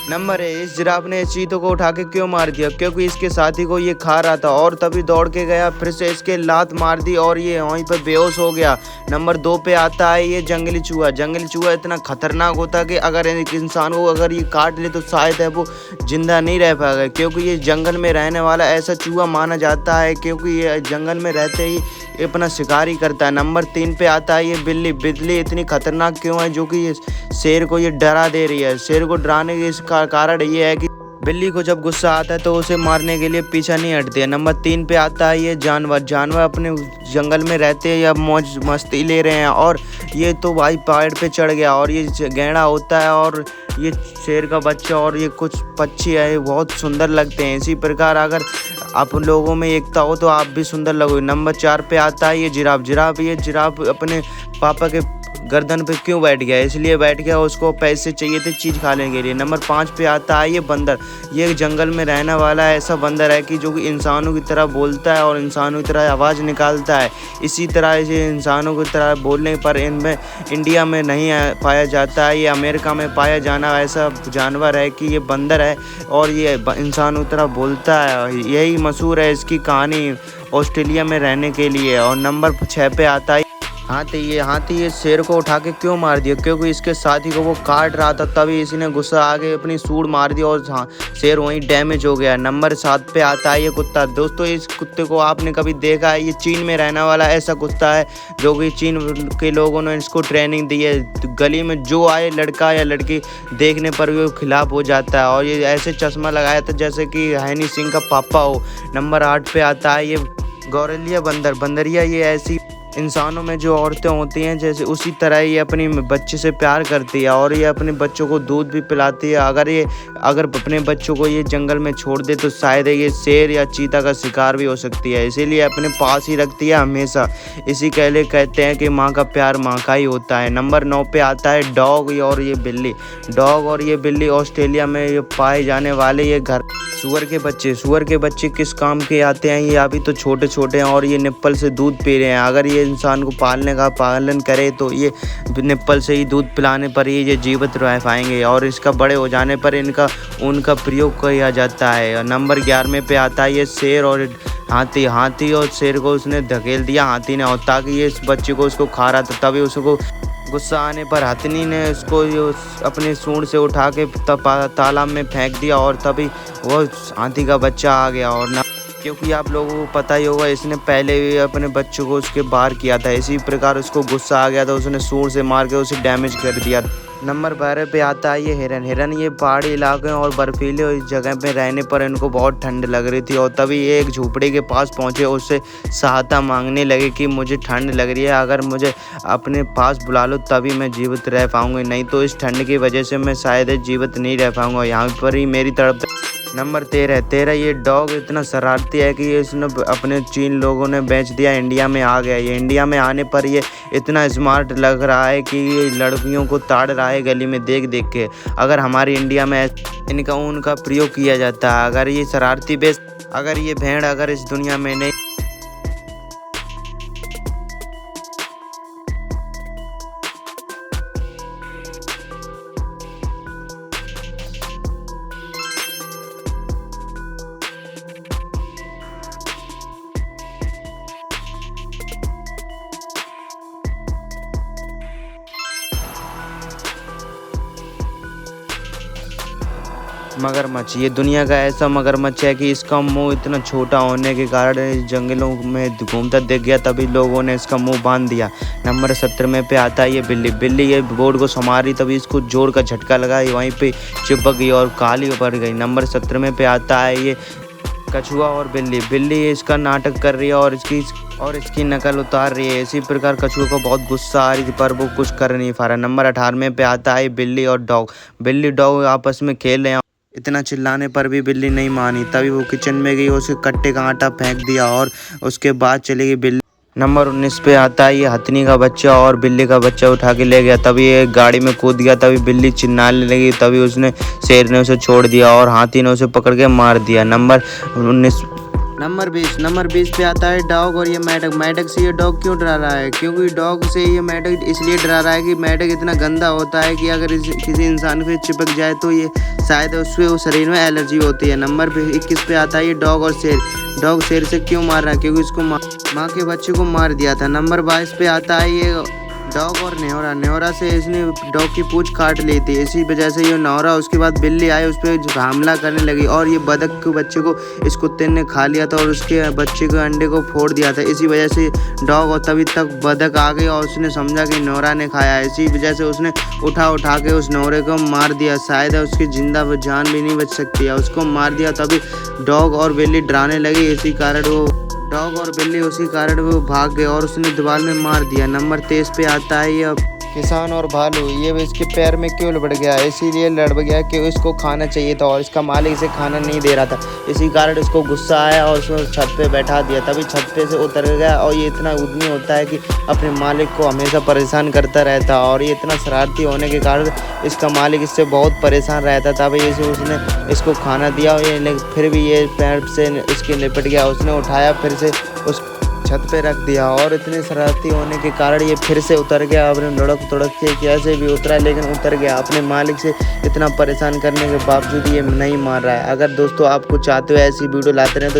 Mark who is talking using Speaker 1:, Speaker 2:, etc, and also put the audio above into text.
Speaker 1: Number है, इस giraffe ने इस चीतों को उठा के क्यों मार दिया? क्योंकि इसके साथी को ये खा रहा था और तभी दौड़ के गया, फिर से इसके लात मार दी और ये वहीं पर बेहोश हो गया। नंबर 2 पे आता है ये जंगली चूहा। जंगली चूहा इतना खतरनाक होता है कि अगर एक इंसान को अगर ये काट ले तो शायद है वो जिंदा नहीं रह पाएगा, क्योंकि ये जंगल में रहने वाला ऐसा चूहा माना जाता है, क्योंकि ये जंगल में रहते ही ये अपना शिकार ही करता है। नंबर 3 पे आता है ये बिल्ली। बिल्ली इतनी खतरनाक क्यों है? जो कि ये शेर को ये डरा दे रही है। शेर को डराने के इसका कारण ये है कि बिल्ली को जब गुस्सा आता है तो उसे मारने के लिए पीछा नहीं हटती है। नंबर 3 पे आता है ये जानवर। जानवर अपने जंगल में रहते हैं या मौज मस्ती ले रहे हैं और ये तो भाई पहाड़ पे चढ़ गया और ये गैंडा होता है और ये शेर का बच्चा और ये कुछ पक्षी है, बहुत सुंदर लगते हैं। इसी प्रकार अगर आप लोगों में एकता हो तो आप भी सुंदर लगोगे। नंबर 4 पे आता है ये जिराफ। जिराफ अपने पापा के गर्दन पे क्यों बैठ गया? इसलिए बैठ गया उसको पैसे चाहिए थे चीज़ खाने के लिए। नंबर 5 पे आता है ये बंदर। ये जंगल में रहने वाला ऐसा बंदर है कि जो कि इंसानों की तरह बोलता है और इंसानों की तरह आवाज़ निकालता है। इसी तरह ये इंसानों की तरह बोलने पर इनमें इंडिया में नहीं पाया जाता है, ये अमेरिका में पाया जाना ऐसा जानवर है कि ये बंदर है और ये इंसानों की तरह बोलता है। यही मशहूर है इसकी कहानी ऑस्ट्रेलिया में रहने के लिए। और नंबर 6 पे आता है हाथी। ये शेर को उठा के क्यों मार दिया? क्योंकि इसके साथी को वो काट रहा था, तभी इसी ने गुस्सा आके अपनी सूंड मार दी और शेर वहीं डैमेज हो गया। नंबर 7 पे आता है ये कुत्ता। दोस्तों इस कुत्ते को आपने कभी देखा है? ये चीन में रहने वाला ऐसा कुत्ता है जो कि चीन के लोगों ने इसको ट्रेनिंग दी है। गली में जो आए लड़का या लड़की देखने पर भी वो खिलाफ हो जाता है और ये ऐसे चश्मा लगाया था जैसे कि हनी सिंह का पापा हो। नंबर 8 पे आता है ये गौरेलिया बंदरिया। ये ऐसी इंसानों में जो औरतें होती हैं जैसे उसी तरह ये अपनी बच्चे से प्यार करती है और ये अपने बच्चों को दूध भी पिलाती है। अगर अपने बच्चों को ये जंगल में छोड़ दे तो शायद ये शेर या चीता का शिकार भी हो सकती है, इसीलिए अपने पास ही रखती है हमेशा। इसी के लिए कहते हैं कि माँ का प्यार माँ का ही होता है। नंबर 9 पे आता है डॉग और ये बिल्ली ऑस्ट्रेलिया में ये पाए जाने वाले ये घर सुअर के बच्चे किस काम के आते हैं? ये अभी तो छोटे छोटे हैं और ये निप्पल से दूध पी रहे हैं। अगर ये इंसान को पालन करे तो ये निप्पल से ही दूध पिलाने पर ही ये जीवित रह पाएंगे और इसका बड़े हो जाने पर उनका प्रयोग किया जाता है। नंबर 11 पे आता है ये शेर और हाथी और शेर को उसने धकेल दिया हाथी ने, और ताकि ये इस बच्चे को उसको खा रहा था, तभी उसको गुस्सा आने पर हथनी ने उसको अपने सूंड से उठा के तालाब में फेंक दिया और तभी वो हाथी का बच्चा आ गया। और ना क्योंकि आप लोगों को पता ही होगा इसने पहले भी अपने बच्चों को उसके बाहर किया था, इसी प्रकार उसको गुस्सा आ गया था, उसने सूंड से मार के उसे डैमेज कर दिया। नंबर 12 पे आता है ये हिरन। ये पहाड़ी इलाके और बर्फीले जगह पे रहने पर इनको बहुत ठंड लग रही थी और तभी ये एक झोपड़ी के पास पहुंचे, उससे सहायता मांगने लगे कि मुझे ठंड लग रही है, अगर मुझे अपने पास बुला लो तभी मैं जीवित रह पाऊंगी, नहीं तो इस ठंड की वजह से मैं शायद जीवित नहीं रह पाऊंगा, यहाँ पर ही मेरी तरफ। नंबर 13 ये डॉग इतना शरारती है कि इसने अपने चीन लोगों ने बेच दिया, इंडिया में आ गया। ये इंडिया में आने पर ये इतना स्मार्ट लग रहा है कि ये लड़कियों को ताड़ रहा है गली में देख के। अगर हमारे इंडिया में इनका ऊन का प्रयोग किया जाता है, अगर ये भेड़ अगर इस दुनिया में नहीं मगरमच्छ, ये दुनिया का ऐसा मगरमच्छ है कि इसका मुंह इतना छोटा होने के कारण इस जंगलों में घूमता दिख गया, तभी लोगों ने इसका मुंह बांध दिया। नंबर 17 पे आता है ये बिल्ली। ये बोर्ड को संभाल रही, तभी इसको जोर का झटका लगा, वहीं पे चिपक गई और काली पड़ गई। नंबर 17 पे आता है ये कछुआ और बिल्ली इसका नाटक कर रही है और इसकी नकल उतार रही है। इसी प्रकार कछुआ को बहुत गुस्सा आ रही थी पर वो कुछ कर नहीं पा रहा। नंबर 18 पे आता है बिल्ली और डॉग आपस में खेल रहे हैं। इतना चिल्लाने पर भी बिल्ली नहीं मानी, तभी वो किचन में गई, उसे कट्टे का आटा फेंक दिया और उसके बाद चली गई बिल्ली। नंबर 19 पे आता है ये हथनी का बच्चा और बिल्ली का बच्चा उठा के ले गया, तभी ये गाड़ी में कूद गया, तभी बिल्ली चिल्लाने लगी, तभी शेर ने उसे छोड़ दिया और हाथी ने उसे पकड़ के मार दिया। नंबर नंबर 20 पे आता है डॉग और ये मेढक से ये डॉग क्यों डरा रहा है? क्योंकि डॉग से ये मेढक इसलिए डरा रहा है कि मेढक इतना गंदा होता है कि अगर किसी इंसान पे चिपक जाए तो ये शायद उससे वो शरीर में एलर्जी होती है। नंबर 21 पे आता है ये डॉग और शेर। डॉग शेर से क्यों मार रहा है? क्योंकि उसको माँ के बच्चे को मार दिया था। नंबर 22 पे आता है ये डॉग और न्योरा से इसने डॉग की पूंछ काट ली थी। इसी वजह से ये न्योरा उसके बाद बिल्ली आई उस पर हमला करने लगी और ये बतख के बच्चे को इस कुत्ते ने खा लिया था और उसके बच्चे के अंडे को फोड़ दिया था। इसी वजह से डॉग और तभी तक बतख आ गई और उसने समझा कि न्योरा ने खाया है। इसी वजह से उसने उठा के उस न्योरे को मार दिया। शायद उसकी जिंदा जान भी नहीं बच सकती है। उसको मार दिया तभी डॉग और बिल्ली डराने लगी। उसी कारण वो भाग गए और उसने दीवार में मार दिया। नंबर 23 पे आता है ये किसान और भालू। ये इसके पैर में क्यों लपट गया? इसीलिए लड़ गया कि इसको खाना चाहिए था और इसका मालिक इसे खाना नहीं दे रहा था। इसी कारण इसको गुस्सा आया और उसको छत पे बैठा दिया। तभी छत पे से उतर गया और ये इतना उद्यमी होता है कि अपने मालिक को हमेशा परेशान करता रहता और ये इतना शरारती होने के कारण इसका मालिक इससे बहुत परेशान रहता। तभी उसने इसको खाना दिया और ये फिर भी ये पैर से इसके लिपट गया। उसने उठाया फिर से उस छत पे रख दिया और इतनी शरारती होने के कारण ये फिर से उतर गया। अपने लुढ़क के कैसे भी उतरा लेकिन उतर गया। अपने मालिक से इतना परेशान करने के बावजूद ये नहीं मार रहा है। अगर दोस्तों आप कुछ चाहते हो ऐसी वीडियो लाते रहे तो